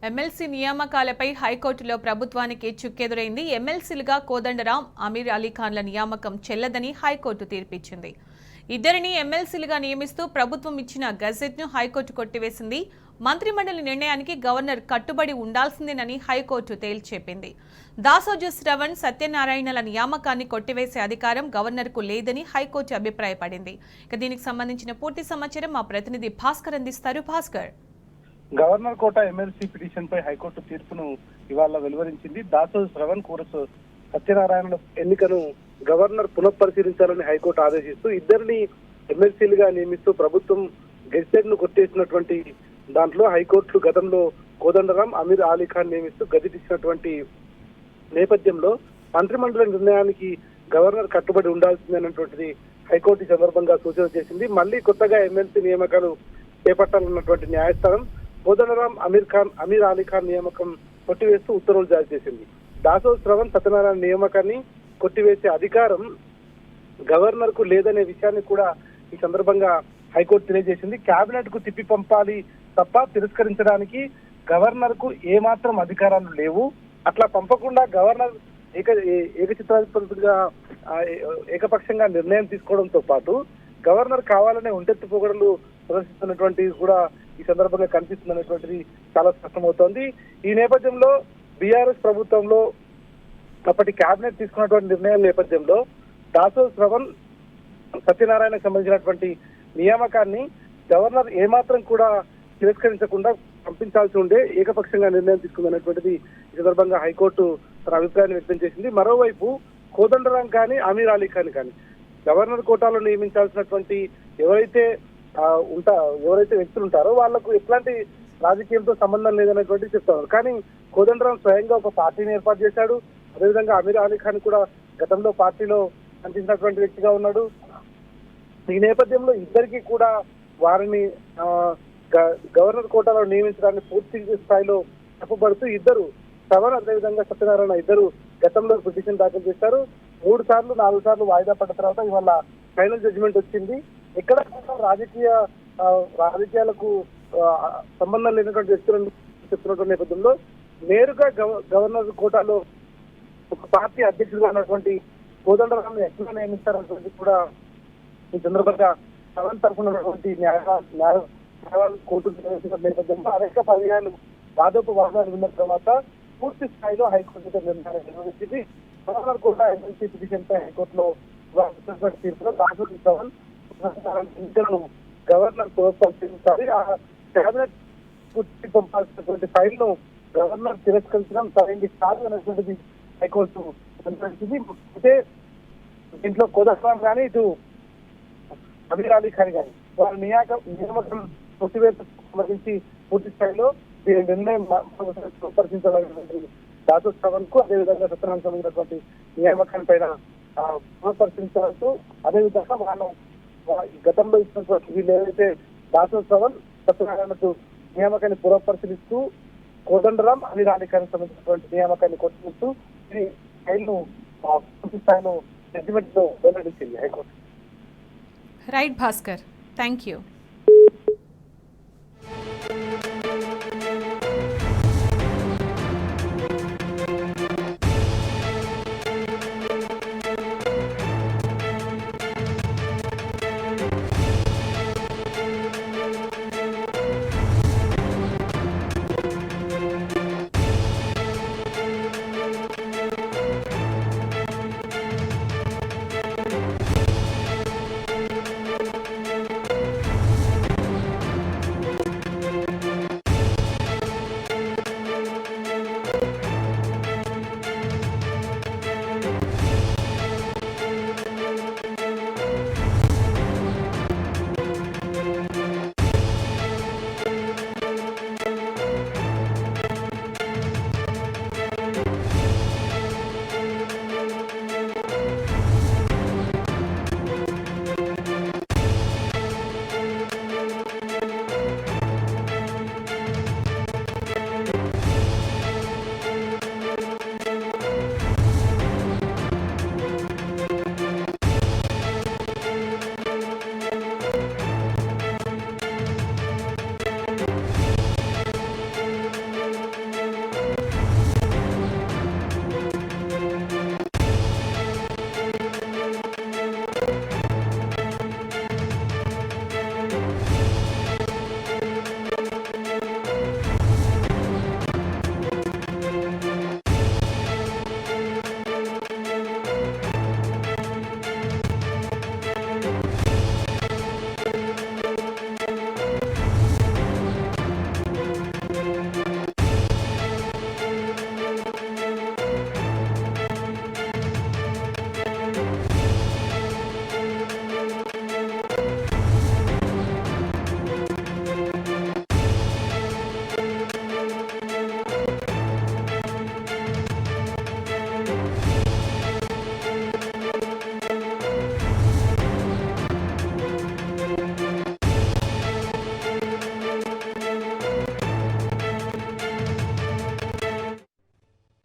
MLC నియామకాలపై హైకోర్టులో ప్రభుత్వానికి చుక్కెదురైంది. ఎమ్మెల్సీలుగా కోదండరాం, అమీర్ అలీఖాన్ల నియామకం చెల్లదని హైకోర్టు తీర్పిచ్చింది. ఇద్దరిని ఎమ్మెల్సీలుగా నియమిస్తూ ప్రభుత్వం ఇచ్చిన గజెట్ను హైకోర్టు కొట్టివేసింది. మంత్రిమండలి నిర్ణయానికి గవర్నర్ కట్టుబడి ఉండాల్సిందేనని హైకోర్టు తేల్చెప్పింది. దాసోజు శ్రవణ్, సత్యనారాయణల నియామకాన్ని కొట్టివేసే అధికారం గవర్నర్కు లేదని హైకోర్టు అభిప్రాయపడింది. దీనికి సంబంధించిన పూర్తి సమాచారం మా ప్రతినిధి భాస్కర్ అందిస్తారు. Bhaskar, governor quota MLC petition పై హైకోర్టు తీర్పును ఇవాళ వెలువరించింది. దాసోజు శ్రవణ్, కూరసు సత్యనారాయణ ఎన్నికను గవర్నర్ పునఃపరిశీలించాలని హైకోర్టు ఆదేశిస్తూ ఇద్దరిని ఎమ్మెల్సీలుగా నియమిస్తూ ప్రభుత్వం గెజిటెడ్ ను కొట్టేసినటువంటి దాంట్లో హైకోర్టు గతంలో కోదండరాం, అమీర్ అలీఖాన్ నియమిస్తూ గజెట్ ఇచ్చినటువంటి నేపథ్యంలో మంత్రిమండలి నిర్ణయానికి గవర్నర్ కట్టుబడి ఉండాల్సిందన్నటువంటిది హైకోర్టు ఈ సందర్భంగా సూచన చేసింది. మళ్లీ కొత్తగా ఎమ్మెల్సీ నియామకాలు చేపట్టాలన్నటువంటి న్యాయస్థానం కోదండరాం, అమీర్ అలీఖాన్ నియామకం కొట్టివేస్తూ ఉత్తర్వులు జారీ చేసింది. దాసోజు శ్రవణ్, సత్యనారాయణ నియామకాన్ని కొట్టివేసే అధికారం గవర్నర్ కు లేదనే విషయాన్ని కూడా ఈ సందర్భంగా హైకోర్టు తెలియజేసింది. కేబినెట్ కు తిప్పి పంపాలి తప్ప తిరస్కరించడానికి గవర్నర్ కు ఏమాత్రం అధికారాలు లేవు. అట్లా పంపకుండా గవర్నర్ ఏకచిత్రాధిపతిగా ఏకపక్షంగా నిర్ణయం తీసుకోవడంతో పాటు గవర్నర్ కావాలనే ఒంటెత్తు పొగడలు ప్రదర్శిస్తున్నటువంటిది కూడా ఈ సందర్భంగా కనిపిస్తుందనేటువంటిది చాలా స్పష్టమవుతోంది. ఈ నేపథ్యంలో బీఆర్ఎస్ ప్రభుత్వంలో అప్పటి కేబినెట్ తీసుకున్నటువంటి నిర్ణయం నేపథ్యంలో దాసోజు శ్రవణ్, సత్యనారాయణకు సంబంధించినటువంటి నియామకాన్ని గవర్నర్ ఏమాత్రం కూడా తిరస్కరించకుండా పంపించాల్సి ఉండే ఏకపక్షంగా నిర్ణయం తీసుకుందనేటువంటిది ఈ సందర్భంగా హైకోర్టు తన అభిప్రాయాన్ని వ్యక్తం చేసింది. మరోవైపు కోదండరాం కానీ, అమీర్ అలీఖాన్ కానీ గవర్నర్ కోటాలో నియమించాల్సినటువంటి ఎవరైతే వ్యక్తులు ఉంటారో వాళ్లకు ఎట్లాంటి రాజకీయంతో సంబంధం లేదనేటువంటి చెప్తారు. కానీ కోదండరాం స్వయంగా ఒక పార్టీని ఏర్పాటు చేశాడు. అదేవిధంగా అమీర్ అలీఖాన్ కూడా గతంలో పార్టీలో కనిపించినటువంటి వ్యక్తిగా ఉన్నాడు. ఈ నేపథ్యంలో ఇద్దరికి కూడా వారిని గవర్నర్ కోటాలో నియమించడాన్ని పూర్తి స్థాయిలో తప్పుపడుతూ ఇద్దరు శ్రవణ్, అదేవిధంగా సత్యనారాయణ ఇద్దరు గతంలో పిటిషన్ దాఖలు చేశారు. 3 సార్లు 4 సార్లు వాయిదా పడ్డ తర్వాత ఇవాళ ఫైనల్ జడ్జిమెంట్ వచ్చింది. ఎక్కడ రాజకీయాలకు సంబంధం లేనటువంటి వ్యక్తులను చెప్తున్నటువంటి నేపథ్యంలో నేరుగా గవర్నర్ కోటాలో ఒక పార్టీ అధ్యక్షుడిగా ఉన్నటువంటి కోదండరాంను ఎట్లా నియమిస్తారనేది కూడా ఈ సందర్భంగా శ్రవణ్ తరఫున ఉన్నటువంటి న్యాయవాదులు కోర్టు నేపథ్యంలో అనేక పర్యాలు వాదోపవాదాలు విన్న తర్వాత పూర్తి స్థాయిలో హైకోర్టు నిర్ణయాన్ని నిర్వహించింది. గవర్నర్ కోట ఎమ్మెల్సీ పిటిషన్ పై హైకోర్టులో తీర్పులో దాసోజు శ్రవణ్ ఎన్నికలను గవర్నర్ పునఃపరిశీలించాలి. ఆ కేబినెట్ పూర్తి పంపాల్సినటువంటి ఫైల్ ను గవర్నర్ తిరస్కరించడం సరైనది కాదు అనేటువంటిది హైకోర్టు నిర్ణయించింది. అయితే దీంట్లో కోదండరాం కానీ, ఇటు అమీర్ అలీఖాన్ కానీ వారి నియామకం కొట్టివేతకు సంబంధించి పూర్తి స్థాయిలో దీని నిర్ణయం పరిశీలించాలనేటువంటి దాసోజు శ్రవణ్ కు, అదేవిధంగా సత్యనారాయణ సంబంధించినటువంటి నియామకాన్ని పైన పునఃపరిశీలించాలంటూ, అదేవిధంగా వాళ్ళు గతంలో ఇచ్చినటువంటి వీళ్ళు ఏదైతే దాసోజు శ్రవణ్, సత్యనారాయణకు నియామకాన్ని పునఃపరిశీలిస్తూ కోదండరాం, అమీర్ అలీఖాన్ సంబంధించినటువంటి నియామకాన్ని కొట్టివేస్తూ ఇది ఫైల్ను పూర్తి స్థాయిలో జడ్జిమెంట్ లో వెల్లడించింది high court. Right Bhaskar, thank you.